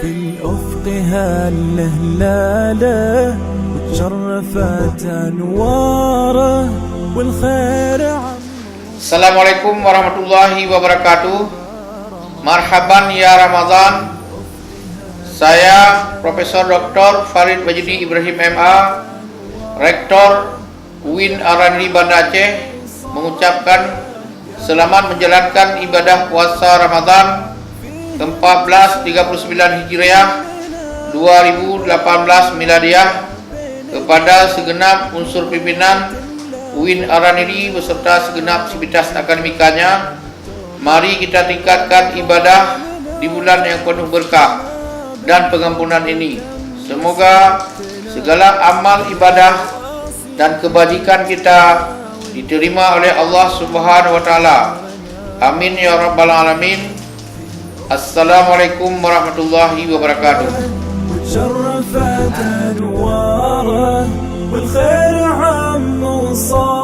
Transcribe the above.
في الأفق هله هلاله وتشرفت أنواره والخير Assalamualaikum warahmatullahi wabarakatuh. Marhaban ya Ramadan. Saya Profesor Dr. Farid Majidi Ibrahim MA, Rektor UIN Araniri Banda Aceh, mengucapkan selamat menjalankan ibadah puasa Ramadan ke-1439 Hijriah 2018 Miladiah kepada segenap unsur pimpinan UIN Araniri beserta segenap sivitas akademikanya. Mari kita tingkatkan ibadah di bulan yang penuh berkah dan pengampunan ini. Semoga segala amal ibadah dan kebajikan kita diterima oleh Allah Subhanahu wa taala. Amin ya rabbal alamin. Assalamualaikum warahmatullahi wabarakatuh. وتشرفت أنواره والخير عم وصار